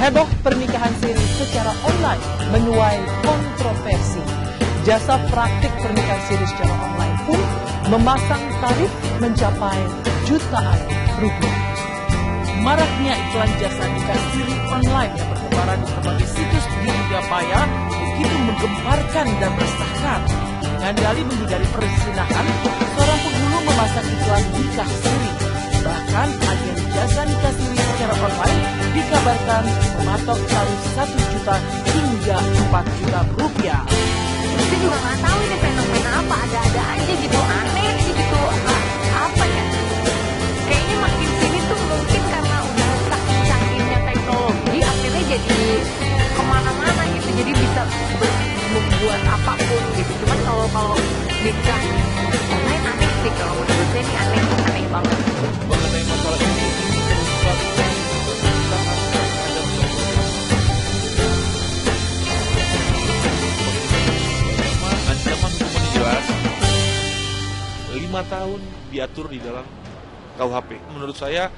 Heboh pernikahan siri secara online menuai kontroversi. Jasa praktik pernikahan siri secara online pun memasang tarif mencapai jutaan rupiah. Maraknya iklan jasa nikah siri online yang bertebaran di berbagai situs di dunia maya begitu menggemparkan dan meresahkan. Dengan dalih menghindari perzinahan, seorang penghulu memasang iklan nikah siri. Bahkan agen jasa nikah siri secara online dikabarkan mematok tarif 1 juta hingga 4 juta rupiah. Saya juga nggak tahu ini fenomena apa, ada-ada aja gitu, aneh sih gitu, apa ya? Kayaknya makin sini tuh mungkin karena udah saking canggihnya teknologi, akhirnya jadi kemana-mana gitu, jadi bisa membuat apapun gitu. Cuman kalau nikah online aneh sih, kalau menurut saya ini aneh banget. Mengenai masalah ini terus ancaman hukumannya jelas, 5 tahun diatur di dalam KUHP. Menurut saya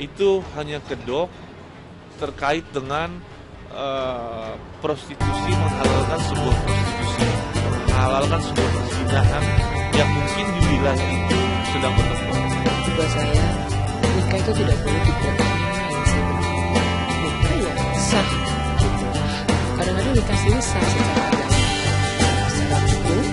itu hanya kedok terkait dengan prostitusi, menghalalkan sebuah prostitusi, menghalalkan sebuah perzinahan yang mungkin di wilayah itu sedang berkembang. Buat saya, nikah itu tidak boleh dibuat main-main sih. Nikah ya sah gitu. Kadang-kadang nikah sendiri sah secara agama, secara hukum.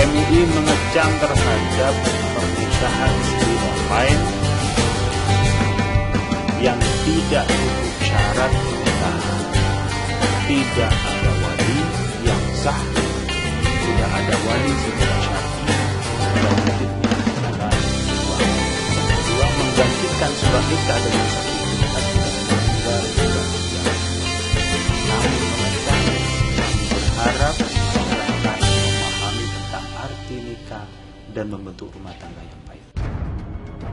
MUI mengecam terhadap pernikahan siri online yang tidak memenuhi syarat pernikahan, tidak ada wali yang sah, tidak ada wali secara syar'i, dan wujudnya adalah uang. Kedua, menggantikan surat nikah dengan sertifikat tidak meninggal juga tidak. Namun mengecam, kami berharap masyarakat memahami tentang arti nikah dan membentuk rumah tangga yang baik.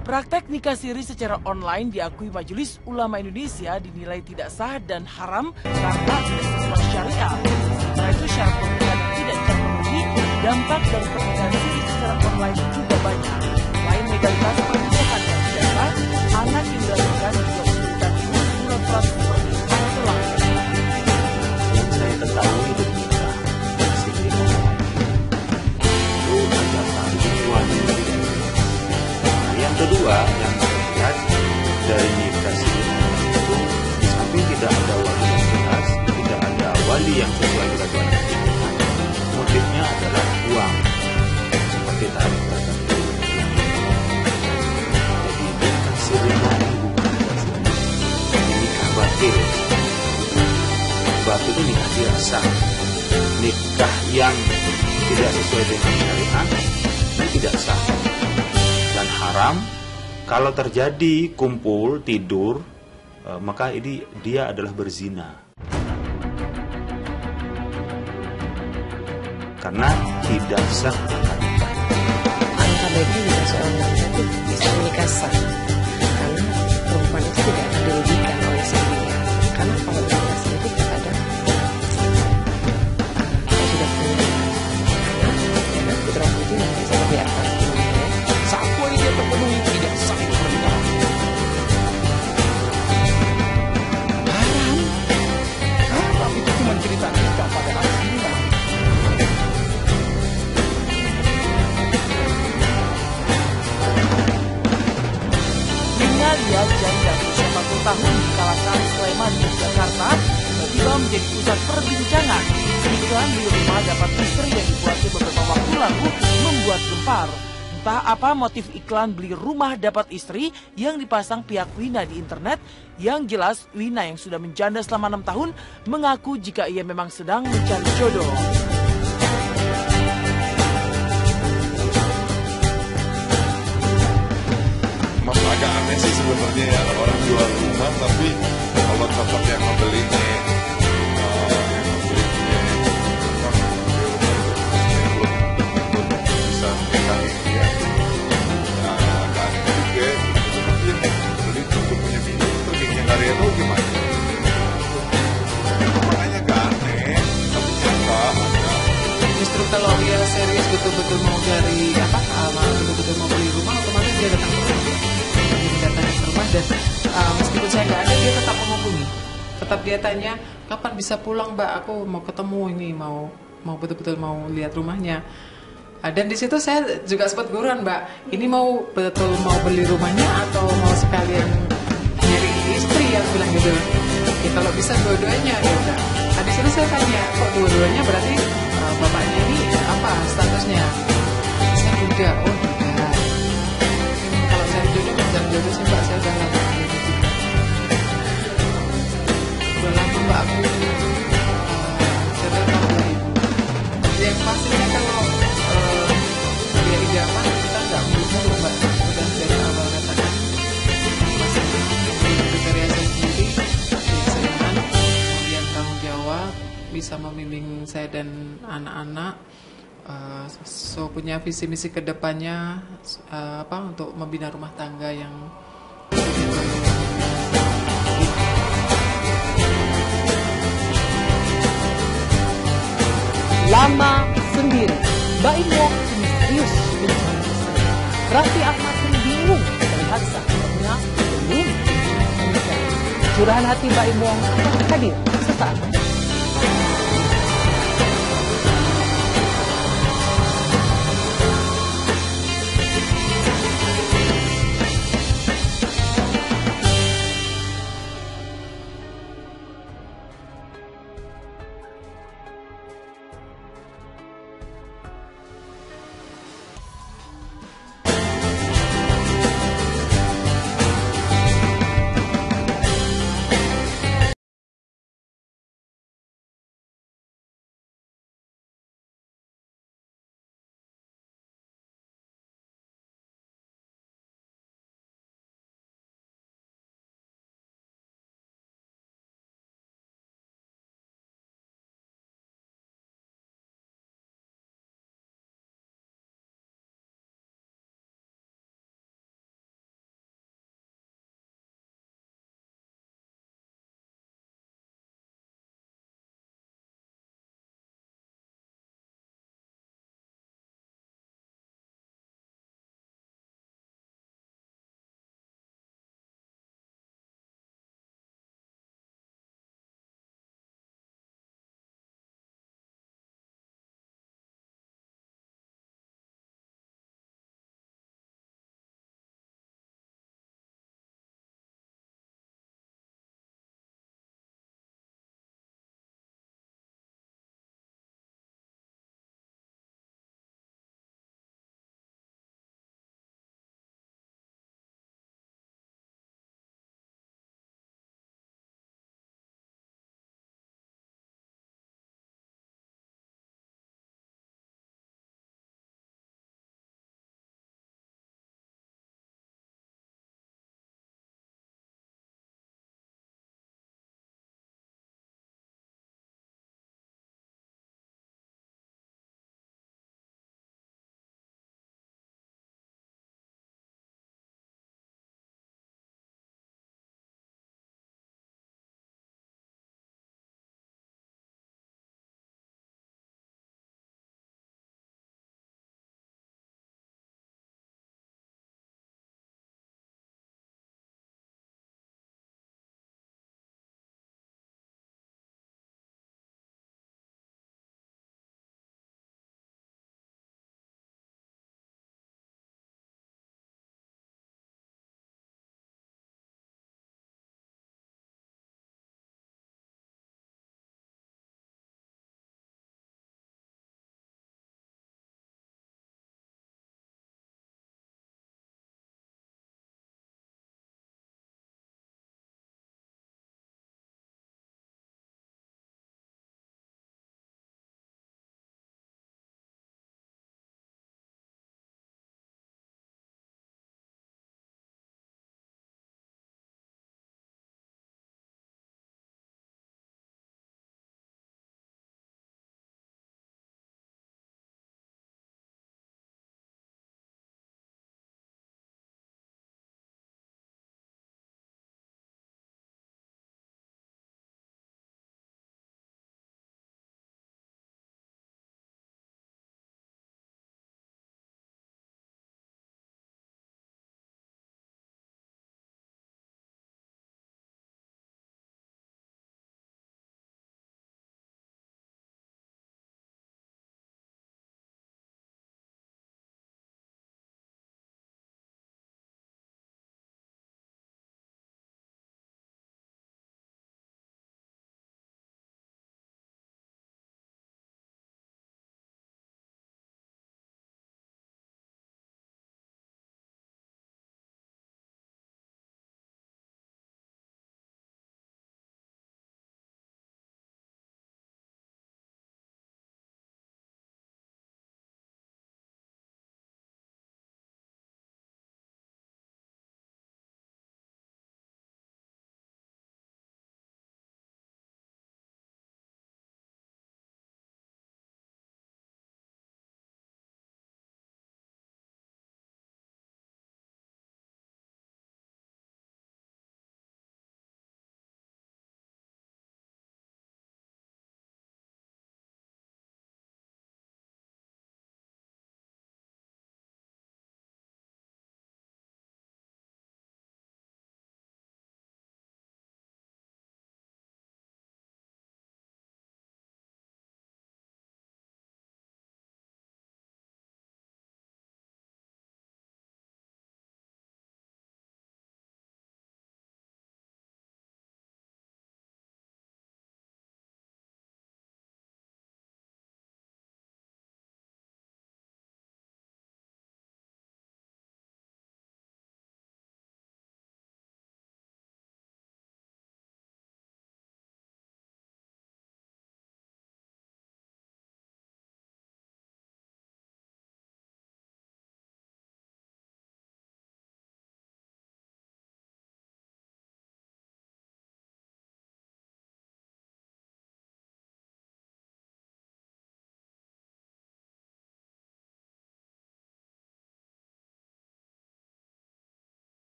Praktek nikah siri secara online diakui Majelis Ulama Indonesia dinilai tidak sah dan haram karena tidak sesuai syariat. Karena itu syarat pernikahan yang tidak terpenuhi, dampak dari pernikahan siri secara online juga banyak. Selain legalitas pernikahan yang tidak sah, anak yang dilahirkan juga memberikan bulan-bulan pernikahan telah. Yang saya ketahui dari nikah siri online itu ada penipuan yang tidak jelas. Yang kedua, yang saya lihat dari nikah siri online itu, di samping tidak ada wali yang jelas, tidak ada wali yang sesuai dengan pernikahan, motifnya adalah uang, seperti tarif tertentu. Jadi nikah siri online bukan nikah siri, ini nikah batil. Batil itu nikah tidak sah, nikah yang tidak sesuai dengan syariat ini tidak sah dan haram. Kalau terjadi kumpul tidur, maka ini dia adalah berzina karena tidak sah akad nikah. Alangkah baiknya jika seorang wanita itu bisa menikah sah, karena perempuan itu tidak akan dirugikan oleh suaminya. Karena kalau menikah sah itu terkadang saya sudah punya anak putra putri nanti saya biarkan semuanya. Saat poin dia terpenuhi tidak sah pernikahan. Haram itu cuma cerita nikah pada aslinya. Lia janda berusia 40 tahun di kawasan Sleman, Yogyakarta, tiba-tiba menjadi pusat perbincangan. Iklan di rumah dapat istri yang dibuatnya beberapa waktu lalu membuat gempar. Entah apa motif iklan beli rumah dapat istri yang dipasang pihak Wina di internet. Yang jelas Wina yang sudah menjanda selama 6 tahun mengaku jika ia memang sedang mencari jodoh. Mas agak aneh sih sebenarnya ya, orang jual rumah tapi kalau tetap yang membelinya belum bisa menikahi dia. Agak aneh juga, tapi yang beli untuk punya bini terus yang dari itu gimana? Makanya agak aneh. betul-betul mau cari betul-betul mau beli rumah, otomatis dia datang ke rumah. Dia datang ke rumah dan meskipun saya nggak ada, dia tetap menghubungi. Tetap dia tanya, kapan bisa pulang Mbak? Aku mau ketemu ini, mau betul-betul mau lihat rumahnya. Dan di situ saya juga sempat guruan, Mbak, ini mau betul mau beli rumahnya atau mau sekalian nyari istri, yang bilang gitu. Ya kalau bisa dua-duanya ya udah. Nah di situ saya tanya, kok dua-duanya, berarti bapaknya ini apa statusnya? Saya muda, oh muda. Kalau saya jodoh, jangan jodoh sih Mbak, saya udah lama juga. Udah lama Mbak aku saya tahun 2000. Yang pastinya kalau dia idaman kita nggak muluk-muluk Mbak. Udah dari awal katakan masih kriteria saya sendiri, kesenangan, kemudian tanggung jawab, bisa membimbing saya dan anak-anak, so punya visi misi kedepannya untuk membina rumah tangga yang Lama sendiri, Mbak Im Wong serius mencari istri. Raffi Ahmad pun bingung melihat sahabatnya belum menikah. Curahan hati Mbak Im Wong akan hadir sesaat lagi.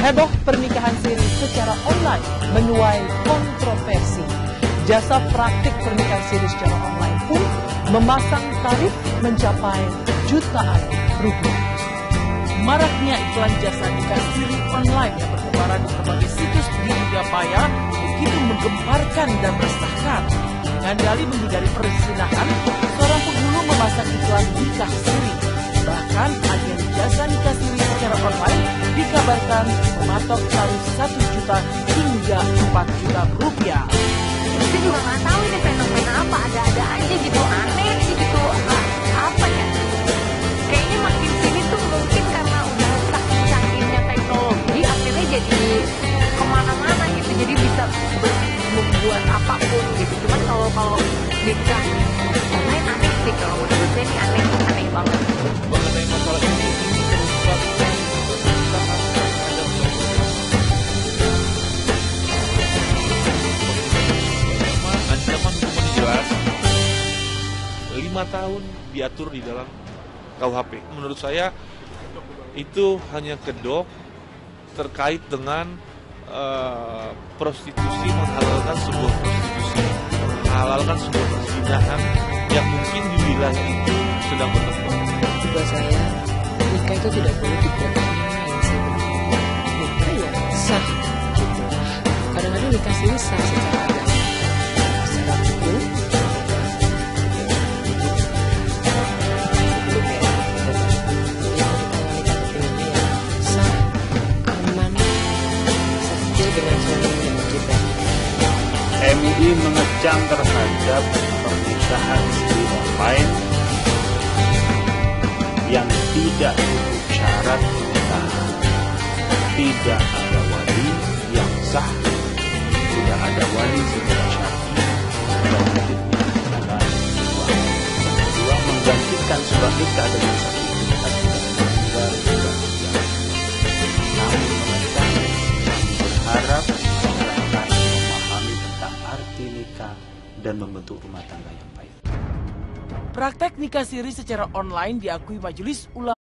Heboh pernikahan siri secara online menuai kontroversi. Jasa praktik pernikahan siri secara online pun memasang tarif mencapai jutaan rupiah. Maraknya iklan jasa nikah siri online yang bertebaran di berbagai situs di dunia maya begitu menggemparkan dan meresahkan. Dengan dalih menghindari perzinahan, seorang penghulu memasang iklan nikah siri. Bahkan agen jasa nikah siri secara online dikabarkan mematok tarif 1 juta hingga 4 juta rupiah. Saya juga nggak tahu ini fenomena apa, ada aja gitu, aneh sih gitu. Apa ya? Kayaknya makin sini tuh mungkin karena udah saking canggihnya teknologi, akhirnya jadi kemana-mana gitu, jadi bisa membuat apapun gitu. Cuman kalau nikah online aneh sih, kalau menurut saya ini aneh banget. Mengenai masalah ini terungkap ancaman hukuman jelas 5 tahun diatur di dalam KUHP. Menurut saya itu hanya kedok terkait dengan prostitusi, menghalalkan sebuah prostitusi, menghalalkan sebuah perzinahan yang mungkin di wilayah itu sedang berkembang. Buat saya, nikah itu tidak boleh dipermainkan sih. Nikah ya sah gitu. Kadang-kadang nikah siri sah secara agama, secara hukum. Itu kayak yang kita wanita kepilihnya ya sah, aman, sesuai dengan suami yang kita. MUI mengecam terhadap pernikahan siri online yang tidak memenuhi syarat pernikahan, tidak ada wali yang sah, tidak ada wali secara syar'i, dan wujudnya adalah dua. Dua, menggantikan surat nikah dengan sertifikat tidak meninggal juga tidak. Namun mengecam, kami berharap masyarakat memahami tentang arti nikah dan membentuk rumah tangga yang baik. Praktek nikah siri secara online diakui Majelis Ulama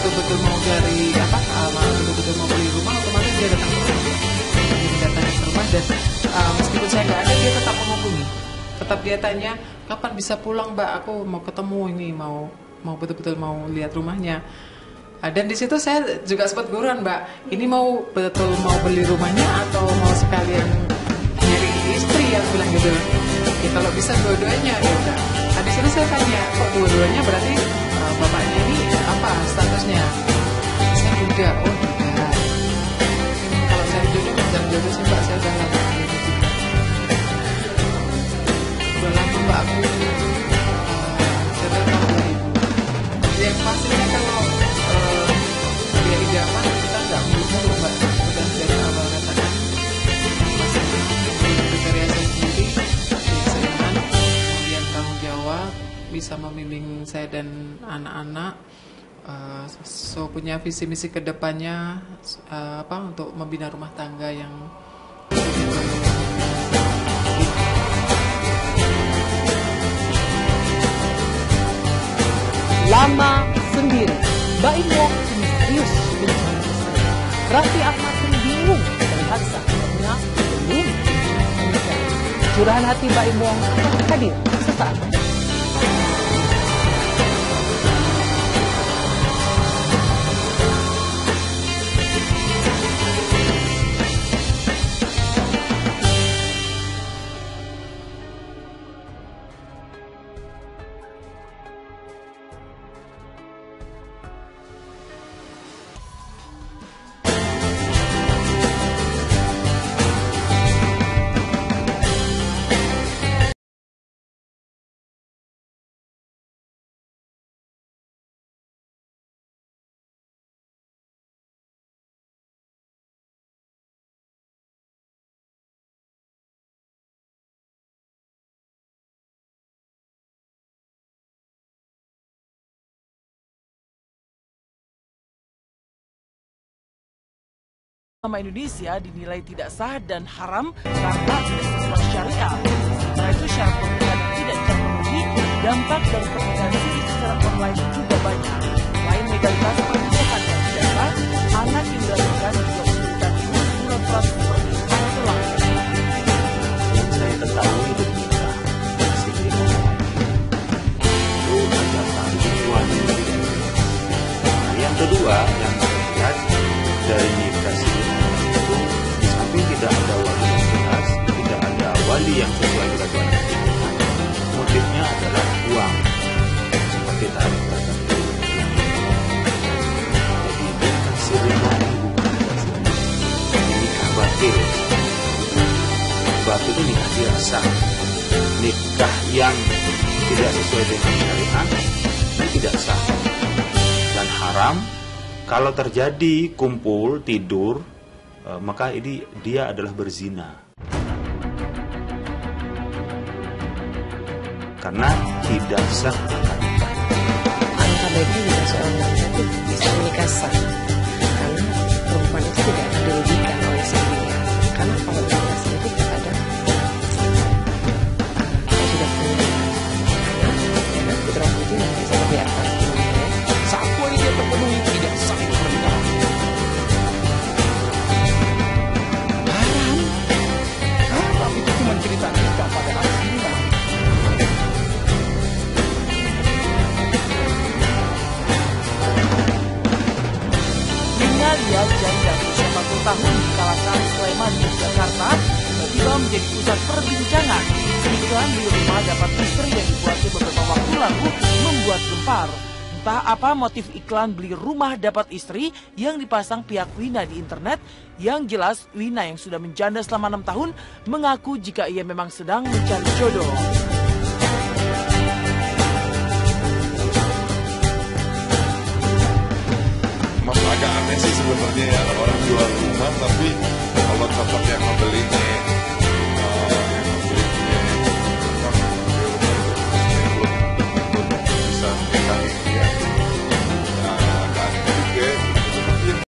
betul-betul mau cari betul-betul mau beli rumah, otomatis dia datang ke rumah. Dia datang ke rumah dan meskipun saya nggak ada, dia tetap menghubungi. Tetap dia tanya, kapan bisa pulang Mbak? Aku mau ketemu ini, mau betul-betul mau lihat rumahnya. Dan di situ saya juga sempat guruan, Mbak, ini mau betul mau beli rumahnya atau mau sekalian nyari istri, yang bilang gitu. Ya kalau bisa dua-duanya ya udah. Di situ saya tanya, kok dua-duanya, berarti bapaknya ini apa statusnya? Saya muda. Oh enggak. Kalau saya jodoh, ngejar jodoh sih Mbak, saya udah lama. Udah lama Mbak, aku jodoh tahun 2000. Yang pastinya kalau dia idaman, kita nggak muluk-muluk Mbak. Udah dari awal katakan masing-masing kriteria saya sendiri, keistimewaan, kemudian tanggung jawab, bisa membimbing saya dan anak-anak, so punya visi misi kedepannya untuk membina rumah tangga yang Lama sendiri, Mbak Im Wong misterius mencari istri. Raffi Ahmad pun bingung melihat sang suaminya belum menikah. Curahan hati Mbak Im Wong akan hadir sesaat lagi. Agama Indonesia dinilai tidak sah dan haram karena tidak sesuai syariah. Sementara itu syarat pernikahan tidak terpenuhi, dampak dari pernikahan siri secara online juga banyak. Selain legalitas pernikahan yang tidak sah, anak yang dilahirkan juga memberikan bulan-bulan seperti telah. Yang saya ketahui berbeda, siri itu ada kandungan. Nah, yang kedua yang saya lihat dari nikah siri itu, di samping tidak ada wali yang jelas, tidak ada wali yang sesuai ketentuan pernikahan, motifnya adalah uang, seperti tarif tertentu. Jadi nikah siri ini bukan nikah siri, ini nikah batil. Batil itu nikah tidak sah, nikah yang tidak sesuai dengan syariat itu tidak sah dan haram. Kalau terjadi kumpul tidur, maka ini dia adalah berzina. Karena tidak sah akad nikah. Alangkah baiknya jika seorang wanita itu bisa menikah sah, karena perempuan itu tidak akan dirugikan oleh suaminya. Karena kalau menikah sah itu terkadang saya sudah punya anak, putra putri nanti seperti apa? Saat poin dia terpenuhi, tidak sah pernikahan. Haram itu cuma cerita nikah pada aslinya. Lia janda berusia 40 tahun di kawasan Sleman, Yogyakarta, tiba-tiba menjadi pusat perbincangan. Iklan beli rumah dapat istri yang dibuatnya beberapa waktu lalu membuat gempar. Entah apa motif iklan beli rumah dapat istri yang dipasang pihak Wina di internet. Yang jelas Wina yang sudah menjanda selama 6 tahun mengaku jika ia memang sedang mencari jodoh. Mas agak aneh sih sebenarnya ya, orang jual rumah tapi kalau tetap yang membelinya